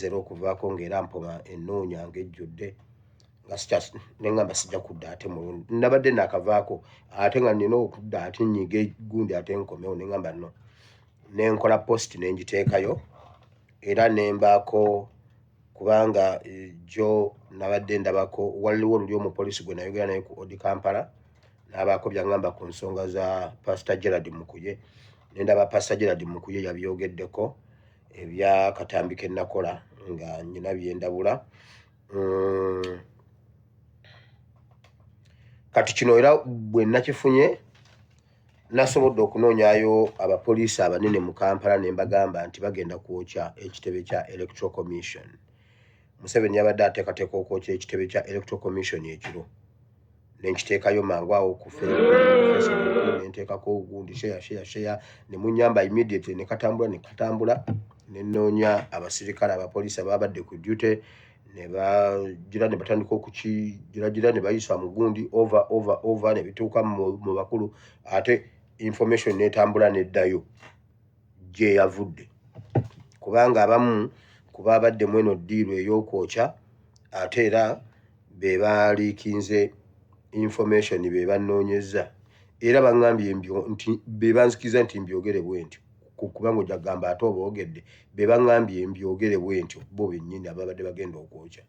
zero okuvaako ng'era mpoma ennoonya ng'ejjudde nga neŋŋamba sijja kudda ate mulundi nabadde naakavaako ate nga nina okudda ate nnyiga eggundi ate nkomewo neŋŋamba no nenkola post nenjiteekayo era nembaako kubanga jo nabadde ndabako waliwo oluli omupoliisi gwe nayogera naye ku Odi Kampala n'abaako byaŋŋamba ku nsonga za Pastor Gerald Mukuye nendaba Pastor Gerald Mukuye yabyogeddeko ebya katambi ke nakola nga nyina byendabula kati kino era bwe nakifunye nasobodde okunoonyayo abapoliisi abanene mu Kampala ne mbagamba nti bagenda kwokya ekitebe kya Electoral Commission. Museveni yabadde ateekateeka okwokya ekitebe kya Electoral Commission ekiro nenkiteekayo mangu awo ku Facebook nenteekako ogundi share ne munyamba immediately ne katambula ne nnoonya abasirikale abapoliisi ababadde ku duty ne bagira ne batandika okukigira ne bayisa mu gundi over ne bituuka mu bakulu ate information netambula neddayo gye yavudde kubanga abamu kuba abaddemu eno ddiiru ey'okwokya ate era be baaliikinze information be bannoonyeza era baŋŋambye nti be banzikiza nti mbyogere bwe ntyo kubanga ojja kugamba ate oboogedde be baŋŋambye mbyogere bwe ntyo bo bennyini ababadde bagenda okwokya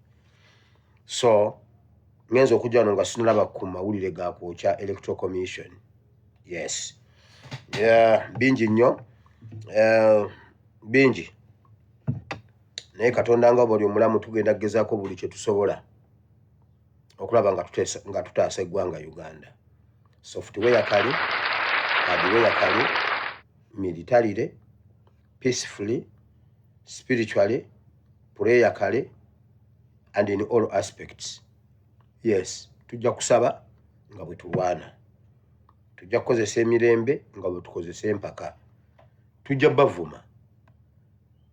so ngenza okujja wano nga sinalaba ku mawulire ga kwokya Electoral Commission. Yes. Bingi nnyo bingi naye Katonda nga bw'oli omulamu tugenda kugezaako buli kye tusobola okulaba nga tutaasa eggwanga Uganda. Software kali, hardware kali, militarily, peacefully, spiritually, prayer kali, and in all aspects. Yes, tujja kusaba nga bwe tulwana. Tujja kukozesa emirembe nga bwe tukozesa empaka. Tujja bavuma.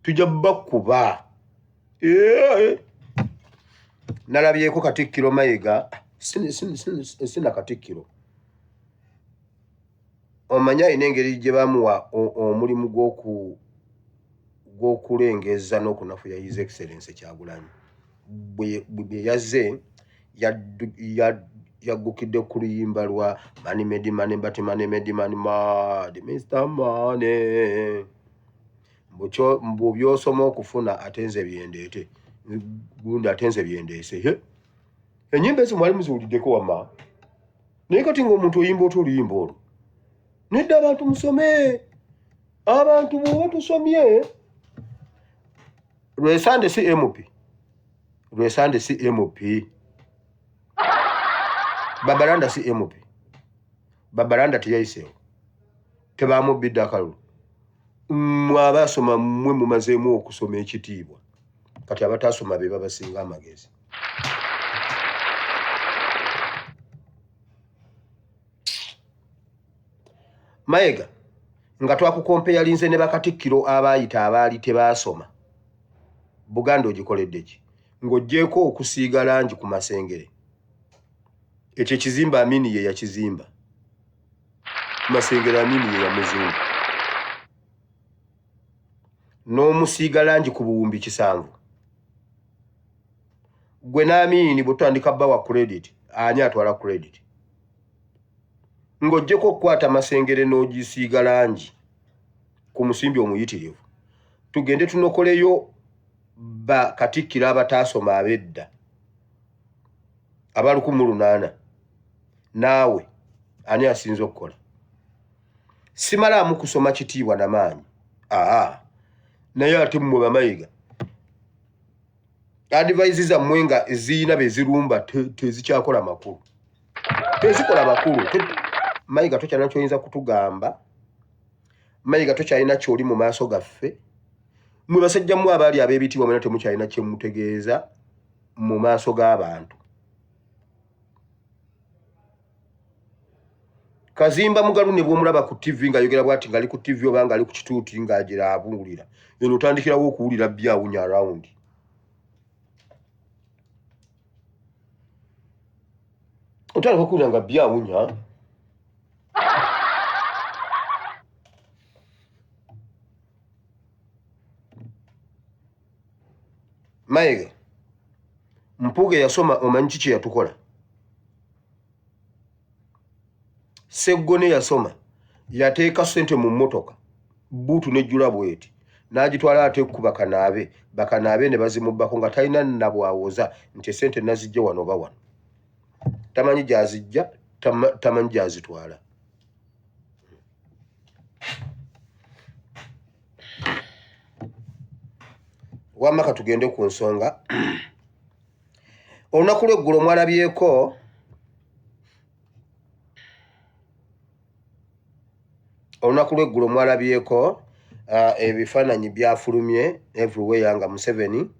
Tujja bakuba. Nalabyeko Katikkiro Mayiga sina Katikkiro omanya ayina engeri gye bamuwa omulimu gw'okulengeza n'okunafuya His Excellency Kyagulanyi bwe yazze yaggukidde ku luyimba lwa Money Made Money but Money Made Money Mad Mr. Money mbu byosoma okufuna ate nze byendeete gundi ate nze byendeese ennyimba ezo mwali muziwuliddeko wamma naye kati ng'omuntu oyimba otya oluyimba olwo nedda abantu musome abantu bwe tusomye Lwesande si MP Babalanda si MP Babalanda teyayiseewo tebamubbidde akalulu mwabasoma mmwe mumazeemu okusoma ekitiibwa kati abatasoma be babasinga amagezi. Mayiga nga twakukompeya linze ne bakatikkiro abaayita abaali tebaasoma Buganda ogikoledde ki ng'oggyeko okusiiga langi ku masengere ekyo ekizimba Amini ye yakizimba masengere Amini ye yamuzimba n'omusiiga langi ku buwumbi 7 gwe n'Amini bwe tutandika bawa credit ani atwala credit ng'oggyeko okukwata amasengere n'ogisiiga langi ku musimbi omuyitirivu tugende tunokoleyo bakatikkiro abataasoma ab'edda aba 1800 naawe ani asinze okukola simalaamu kusoma kitiibwa n'amaanyi naye ate mmwe Bamayiga advice zammwe nga eziyina bezirumba tezikyakola makulu tezikola makulu Mayiga tokyalina kyoyinza kutugamba Mayiga tokyalina kyoli mu maaso gaffe mwe basajja mmwe abaali ab'ebitiibwa mwena temukyalina kye mutegeeza mu maaso g'abantu. Kazimba Mugalu ne bw'omulaba ku TV ng'ayogera bw'ati ng'ali ku TV oba ng'ali ku kituuti ng'agira abuulira eno otandikirawo okuwulira byawunya around. Otandika okuwulira nga byawunya Mayiga Mpuge yasoma omanyi kiki yatukola. Seggone yasoma yateeka ssente mu mmotoka buutu nejjula bweti n'agitwala ate ku bakanaabe ne bazimubbako nga talina nabwawoza nti ssente nazijja wano oba wano. Tamanyi gyazijja, tamanyi gyazitwala. Wamma katugende ku nsonga. Olunaku lw'eggulo mwalabyeko ebifaananyi byafulumye everywhere nga Museveni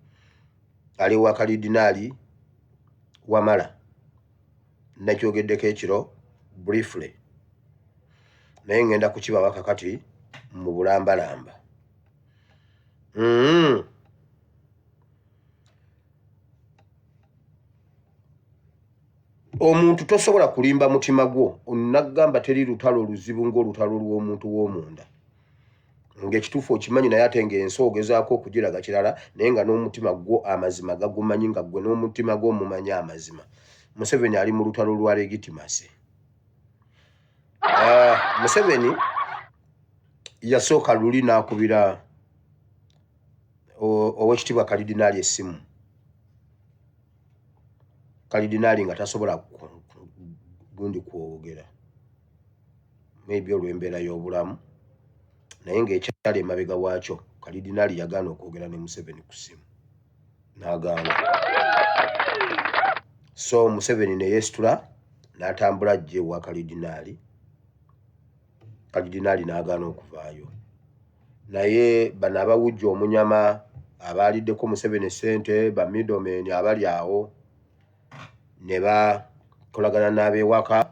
ali wa kalidinaali Wamala. Nakyogeddeko ekiro briefly naye ngenda kukibawa kakati mu bulambalamba. Omuntu tosobola kulimba mutima gwo onagamba teri lutalo luzibu ng'olutalo lw'omuntu w'omunda. Ng'ekituufu okimanyi naye ate ng'ensi ogezaako okugiraga kirala naye nga n'omutima gwo amazima gagumanyi nga ggwe n'omutima gwo omumanyi amazima. Museveni ali mu lutalo lwa legitimasi. Museveni yasooka luli n'akubira Oweekitiibwa Kalidinaali essimu. Kalidinaali nga tasobola gundi kwogera. Maybe olw'embeera y'obulamu naye ng'ekyali emabega waakyo Kalidinaali yagaana okwogera ne Museveni ku ssimu. N'agaana. So Museveni ne yeesitula n'atambula ajja ewa Kalidinaali. Kalidinaali n'agaana okuvaayo. Naye bano abawujja omunyama abaaliddeko Museveni essente ba middlemen abali awo ne bakolagana n'ab'ewaka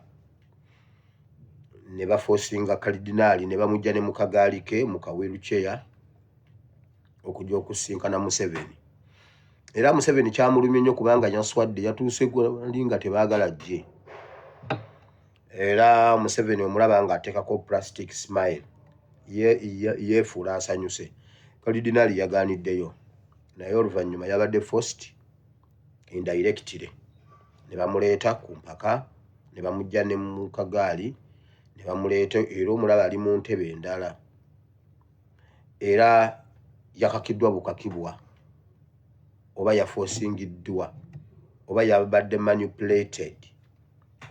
ne bafoosinga Kalidinaali ne bamujja ne mu kagaali ke mu kaweeruceya okujja okusinkana Museveni. Era Museveni kyamulumye nnyo kubanga yaswadde yatuuse gwali nga tebaagala ajje. Era Museveni omulaba nga ateekako plastic smile yeefuula asanyuse. Kalidinaali yagaaniddeyo naye oluvannyuma yabadde forced indirectly. Ne bamuleeta ku mpaka ne bamujja ne mu kagaali ne bamuleeta era omulaba ali mu ntebe endala. Era yakakiddwa bukakibwa oba yafoosingiddwa oba yabadde manipulated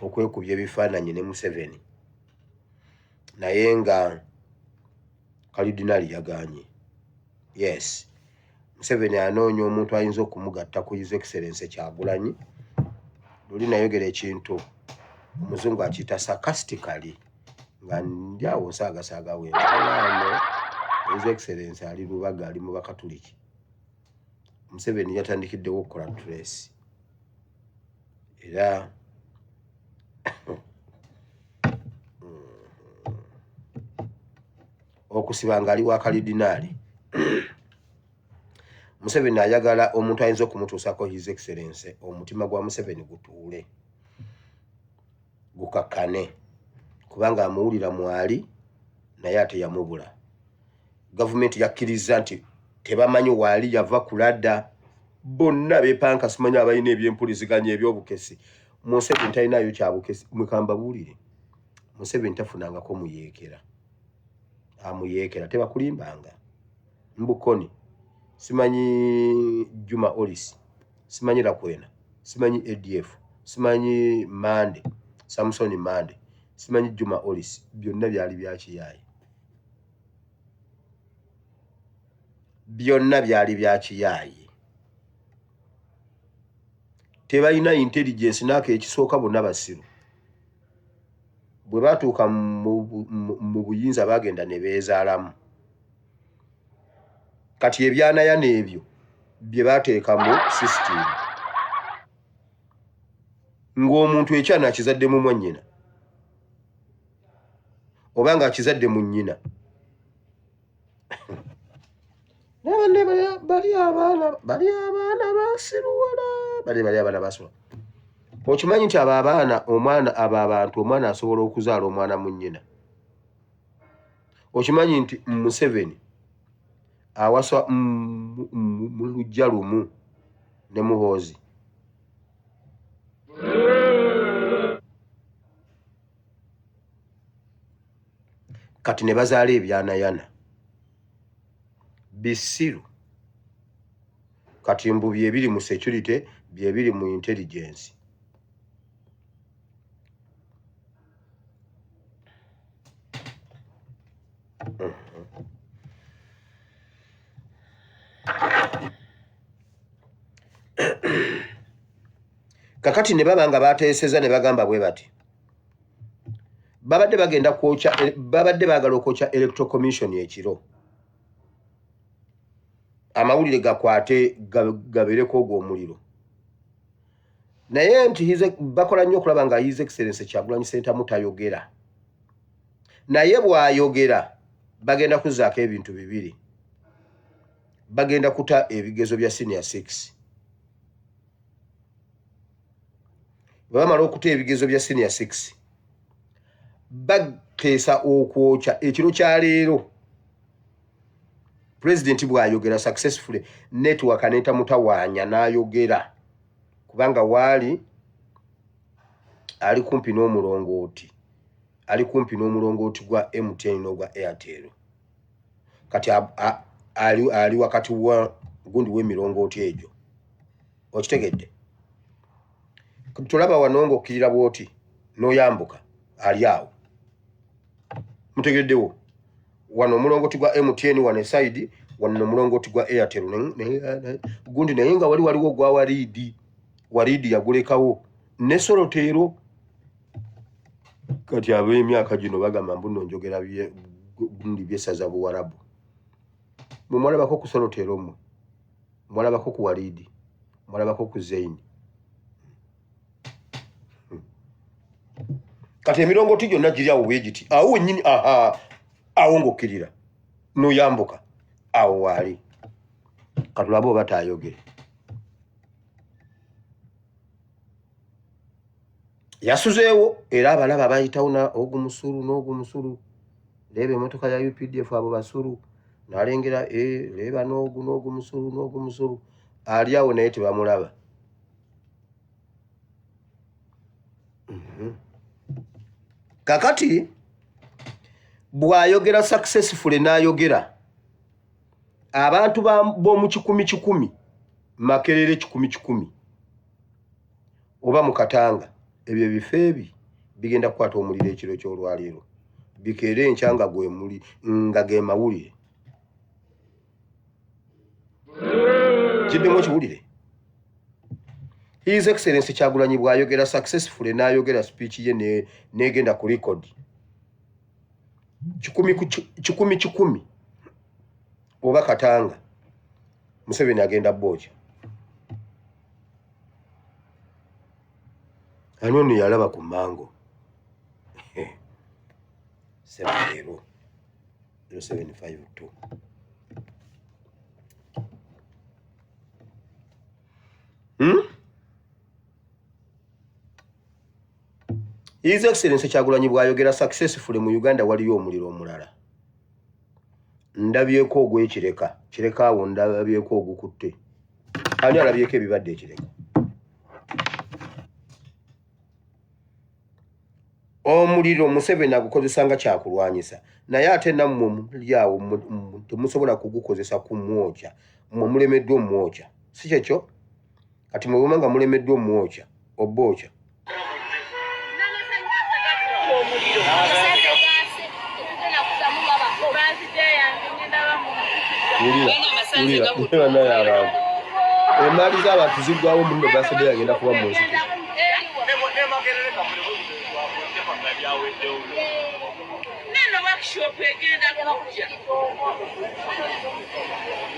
okwekubya ebifaananyi ne Museveni. Naye nga Kalidinaali yagaanye. Yes, Museveni anoonya omuntu ayinza okumugatta ku His Excellency Kyagulanyi. Luli nayogera ekintu omuzungu akiyita sarcastically nga ndyawo nsaagasaaga wento. His Excellency ali Lubaga ali mu Bakatuliki. Museveni yatandikiddewo okukola trace. Era okusiba nga ali wa Kalidinaali. Museveni ayagala omuntu ayinza okumutuusako His Excellency omutima gwa Museveni gutuule gukakkane kubanga amuwulira mwali naye ate yamubula. Gavumenti yakkiriza nti tebamanyi waali yava kuladda bonna beepanka simanyi abalina ebyempuliziganya ebyobukesi. Museveni talinayo kyabukesi mwekambabuulire. Museveni tafunangako muyeekera. Amuyeekera tebakulimbanga. Mbukoni simanyi Juma Olis, simanyi Lakwena, simanyi ADF, simanyi Mande, Samson Mande, simanyi Juma Olis, byonna byali bya kiyaaye. Byonna byali bya kiyaaye. Tebalina intelligence naako ekisooka bonna basiru. Bwe baatuuka mu buyinza bagenda ne beezaalamu. Kati ebyanaya n'ebyo bye baateeka mu system. Ng'omuntu ekyana akizadde mu mwannyina oba nga akizadde mu nnyina. Bali abaana basiruwala. Bali abaana basiruwala. Okimanyi nti abo abaana abantu omwana asobola okuzaala omwana mu nnyina. Okimanyi nti Museveni awasa mu luggya lumu ne Muhoozi. Kati ne bazaala ebyanayana. Bisiru. Kati mbu byebiri mu security, byebiri mu intelligence. Kakati ne baba nga bateeseza ne bagamba bwe bati. Babadde bagenda kwokya, babadde baagala okwokya Electoral Commission ekiro. Amawulire gakwate gabereko ogw'omuliro. Naye nti bakola nnyo okulaba nga His Excellency Kyagulanyi Ssentamu tayogera. Naye bw'ayogera bagenda kuzaako ebintu bibiri. Bagenda kuta ebigezo bya Senior 6. Bamala okuta ebigezo bya Senior 6. Bateesa okwokya ekiro kya leero. President bw'ayogera successfully network aneeta mutawaanya n'ayogera. Kubanga waali ali kumpi n'omulongooti. Ali kumpi n'omulongooti gwa MTN n'ogwa Airtel. Kati ali wakati wa gundi w'emirongooti egyo. Okitegedde? Tulaba wano ng'okkirira bw'oti n'oyambuka ali awo. Mutegeddewo? Wano omulongooti gwa MTN wane side, wano omulongooti gwa Airtel gundi naye nga waliwo gwa Waridi. Waridi yagulekawo ne Sorotero. Kati ab'emyaka gino bagamba mbuno njogera gundi byessaza Buwarabu. Mwalabako ku Sorotero mmwe, mwalabako ku Waridi, mwalabako ku Zaini. Kati emirongooti gyonna giri awo bwe giti. Awo nnyini awo ng'okkirira n'oyambuka awo waali. Katulabe oba taayogere. Yasuzeewo era abalaba bayitawo na ogumusuru n'ogumusuru. Leeba emmotoka ya UPDF abo basuru. N'alengera leeba n'ogumusuru. Ali awo naye tebamulaba. Kakati bw'ayogera successfully n'ayogera abantu b'omu 10,000 Makerere 10,000 oba mu Katanga ebyo ebifo ebi bigenda kukwata omuliro ekiro ky'olwaleero. Bikeere enkya nga gwe muli nga ge mawulire. Kiddemu kiwulire. His Excellency Kyagulanyi bw'ayogera successfully n'ayogera speech ye n'egenda ku record. 10,000 oba Katanga Museveni agenda Bbookya. Ani ono yalaba ku Mango. Sebaleero 0752. His Excellency Kyagulanyi bw'ayogera successfully mu Uganda waliyo omuliro omulala. Ndabyeko ogw'Ekireka. Kireka awo ndabyeko ogukutte. Ani alabyeko ebibadde Ekireka? Omuliro Museveni agukozesa nga kyakulwanyisa. Naye ate nammwe muli awo temusobola kugukozesa kumwokya. Mmwe mulemeddwa omwokya. Si kyekyo? Kati mwe nga mulemeddwa omwokya, obbookya. Emaali z'abantu ziggwawo muno basede yagenda kuba mu nzike. Workshop egenda kujja.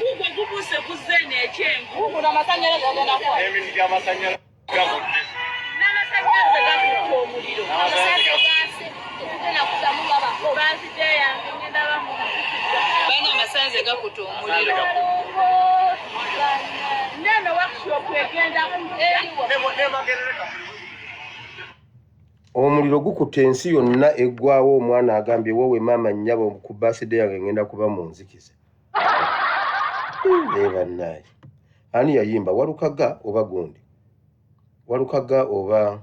Ugo gubuse kuzene ekyengu. Ugo n'amasanyalaze agenda kwa. Emiti y'amasanyalaze gavudde. N'amasanyalaze gakutte omuliro. Amasanyalaze gaase. Ekigenda kusamu baba. Bazide yange ngenda bamu. Bana amasanyalaze gakutte omuliro. Neno workshop egenda kujja. Omuliro gukutte ensi yonna eggwawo. Omwana agambye wowe maama nnyabo ku birthday yange ngenda kuba mu nzikiza. Bannaye ani yayimba Walukaga oba gundi Walukaga oba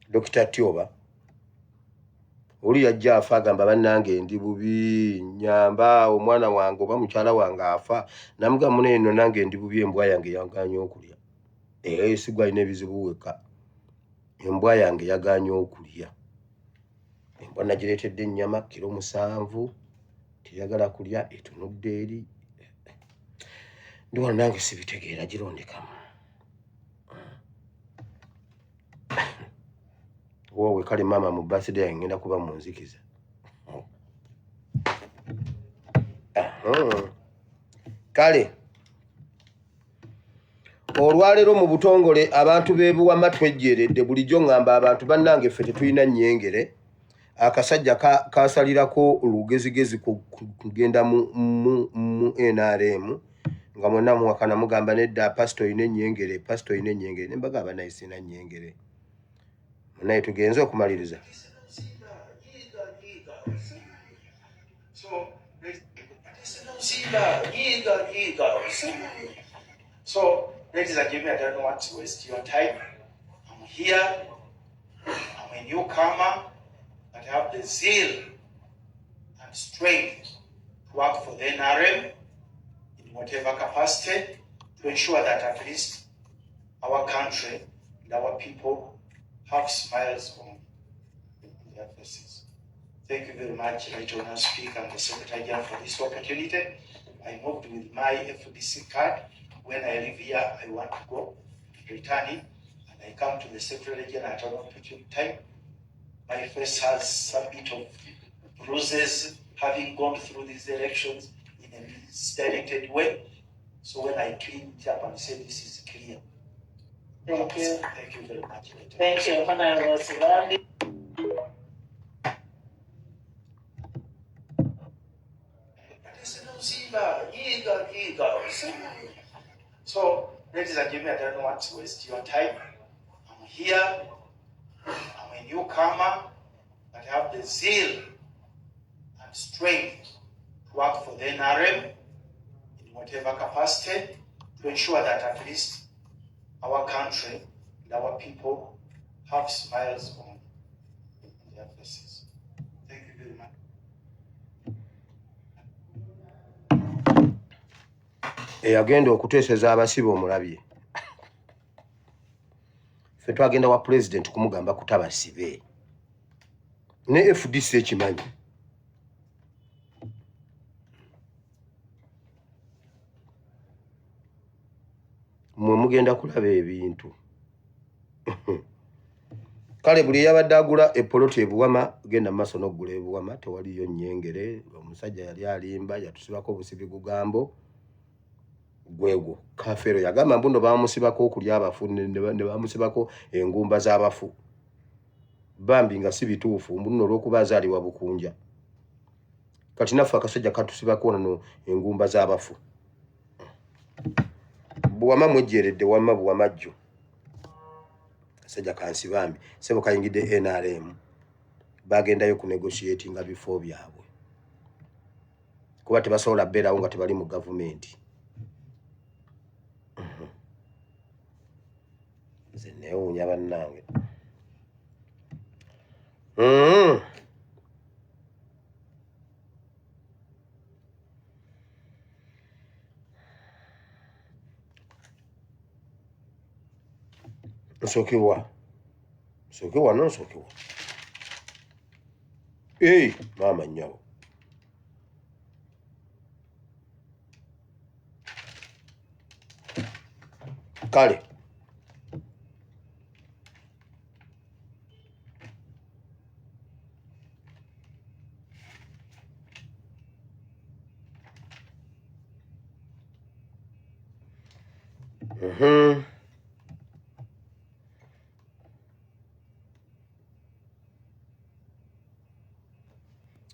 Dr. Tyoba oli yajja afa agamba bannange ndi bubi nyamba omwana wange oba mukyala wange afa namugamba muno eno nange ndi bubi embwa yange yaganye okulya sigwa ine ebizibu weka embwa yange yaganye okulya embwa nagireetedde ennyama kilo 7 tiyagala kulya etunudde eri ndi wano nange sibitegeera girondekamu wowe kale mama mu birthday yange ngenda kuba munzikiza kale olwaleero mu butongole abantu b'ebuwama twejjeeredde bulijjo ngamba abantu bannange ffe tetulina nnyengere akasajja kasalirako olugezigezi kugenda mu NRM nga mwonna muwakana mugamba nedda pasito ine nnyengere ne mbagamba naye sina nnyengere naye tugenze okumaliriza So, ladies and gentlemen, I don't want to waste your time. I'm here. I'm a newcomer, but I have the zeal and strength to work for the NRM in whatever capacity to ensure that at least our country and our people have smiles on their faces. Thank you very much, Regional Speaker and the Secretary General, for this opportunity. I moved with my FDC card. When I leave here, I want to go returning, and I come to the Secretary General at an opportune time. My face has some bit of bruises, having gone through these elections in a misdirected way. So when I clean it up and say this is clear. Thank you. Thank you very much. Thank you, Honorable Sivandi. So, ladies and gentlemen, I don't want to waste your time. I'm here. I'm a newcomer, but I have the zeal and strength to work for the NRM in whatever capacity to ensure that at least our country and our people have smiles on their faces. Thank you very much. Eyagenda okuteeseza abasibe omulabye ffe twagenda wa president kumugamba kutabasibe ne FDC ekimanyi mwe mugenda kulaba ebintu kale buli yabadde agula epoloti ebuwama genda maaso n'okugula ebuwama tewaliyo nnyengere omusajja yali alimba yatusibako obusibi gugambo gwegwo kafero yagamba mbuno bamusibako okulya abafu ne bamusibako engumba z'abafu bambi nga si bituufu mbuno olw'okuba azaalibwa bukunja kati naffe akasajja katusibako nano engumba z'abafu buwama mwejjeeredde wamma buwamajjo kasajja kansi bambi sebo kayingidde NRM bagendayo ku negotiatinga bifo byabwe kuba tebasobola beerawo nga tebali mu gavumenti nze neewuunya bannange nsookewa maama nnyabo kale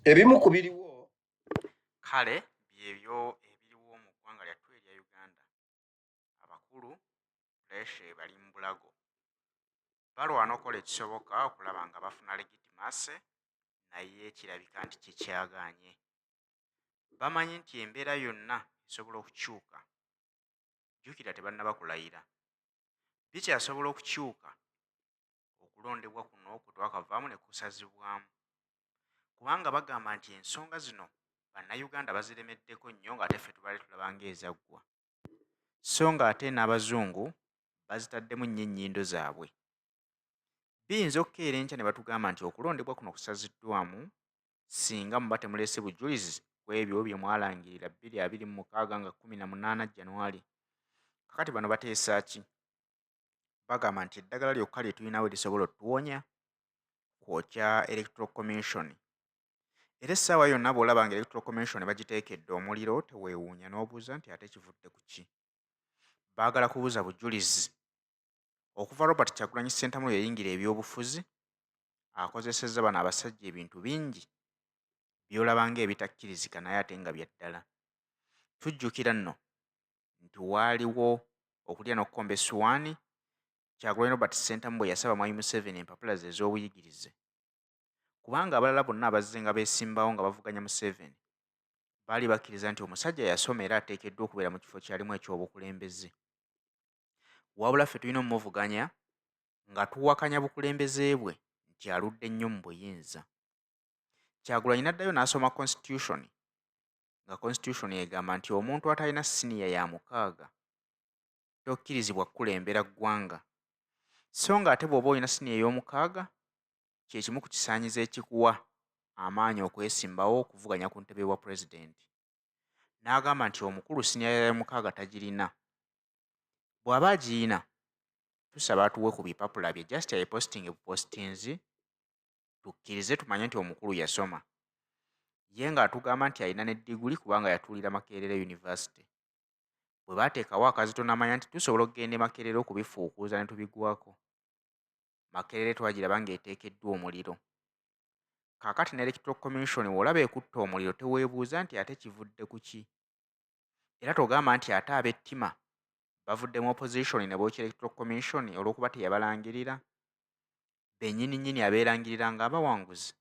ebimu ku biriwo kale byebyo ebiriwo mu ggwanga lyattu erya Uganda. Abakulu leshe bali mu bulago balwana okukola ekisoboka okulaba nga bafuna legitimasi naye kirabika nti kikyagaanye. Bamanyi nti embeera yonna bisobola okukyuka. Jjukira tebannaba kulayira. Bikyasobola okukyuka okulondebwa kuno kwe twakavaamu ne kusazibwamu. Kubanga bagamba nti ensonga zino bannayuganda baziremeddeko nnyo ng'ate ffe tubaali tulaba ng'ezaggwa. So ng'ate n'abazungu bazitaddemu nnyo ennyindo zaabwe. Biyinza okukeera enkya ne batugamba nti okulondebwa kuno kusaziddwamu singa muba temuleese bujulizi ku ebyo bye mwalangirira 2026 nga 18 January. Kakati bano bateesa ki? Bagamba nti eddagala lyokka lye tulinawo lisobola otuwonya kwokya Electoral Commission. Era essaawa yonna bw'olaba nga Electoral Commission bagiteekedde omuliro teweewuunya n'obuuza nti ate kivudde ku ki? Baagala kubuuza bujulizi. Okuva Robert Kyagulanyi Ssentamu yayingira ebyobufuzi, akozesezza bano abasajja ebintu bingi by'olaba ng'ebitakkirizika naye ate nga bya ddala. Tujjukira nno nti waaliwo okulya n'okkomba essuwaani Kyagulanyi Robert Ssentamu bwe yasaba Mwami Museveni empapula ze ez'obuyigirize. Kubanga abalala bonna abazze nga beesimbawo nga bavuganya Museveni baali bakkiriza nti omusajja yasoma era ateekeddwa okubeera mu kifo kyalimu eky'obukulembeze. Wabula ffe tulina omuvuganya nga tuwakanya bukulembeze bwe nti aludde nnyo mu buyinza. Kyagulanyi n'addayo n'asoma Constitution, nga Constitution egamba nti omuntu atalina siniya ya 6 tokkirizibwa kukulembera ggwanga. So ng'ate bw'oba olina siniya ey'omu6 kye kimu ku kisaanyizo ekikuwa amaanyi okwesimbawo okuvuganya ku ntebe bwa pulezidenti. N'agamba nti omukulu siniya ya 6 tagirina. Bw'aba agirina, tusaba atuwe ku bipapula bye just ayepositinge bupositinzi tukkirize tumanye nti omukulu yasoma. Ye ng'atugamba nti alina ne diguli kubanga yatuulira Makerere University. Bwe baateekawo akazito n'amanya nti tusobola okugenda e Makerere okubifuukuuza ne tubigwako. Makerere twagiraba ng'eteekeddwa omuliro. Kaakati ne Electoral Commission bw'olaba ekutta omuliro teweebuuza nti ate kivudde ku ki? Era togamba nti ate ab'ettima bavuddemu opposition ne bookya Electoral Commission olw'okuba teyabalangirira. Bennyini abeerangirira ng'abawanguzi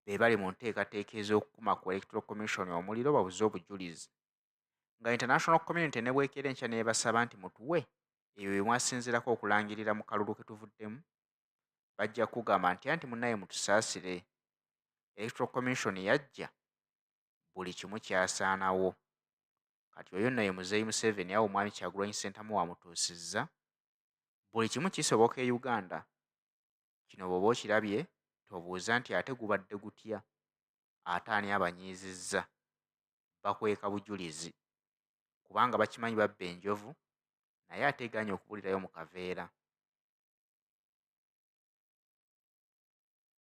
be bali mu nteekateeka ez'okukuma ku Electoral Commission omuliro babuze obujulizi. Nga international community ne bwekera enkya n'ebasaba nti mutuwe ebyo bye mwasinziirako okulangirira mu kalulu ke tuvuddemu, bajja kugamba nti anti munnaye mutusaasire. Electoral Commission yajja buli kimu kyasaanawo. Kati oyo nno ye Muzeeyi Museveni awo Mwami Kyagulanyi Ssentamu wamutuusizza. Buli kimu kisoboka e Uganda. Kino bw'oba okirabye tobuuza nti ate gubadde gutya? Ate ani abanyiizizza? Bakweka bujulizi. Kubanga bakimanyi babba enjovu naye ate egaanye okubulirayo mu kaveera.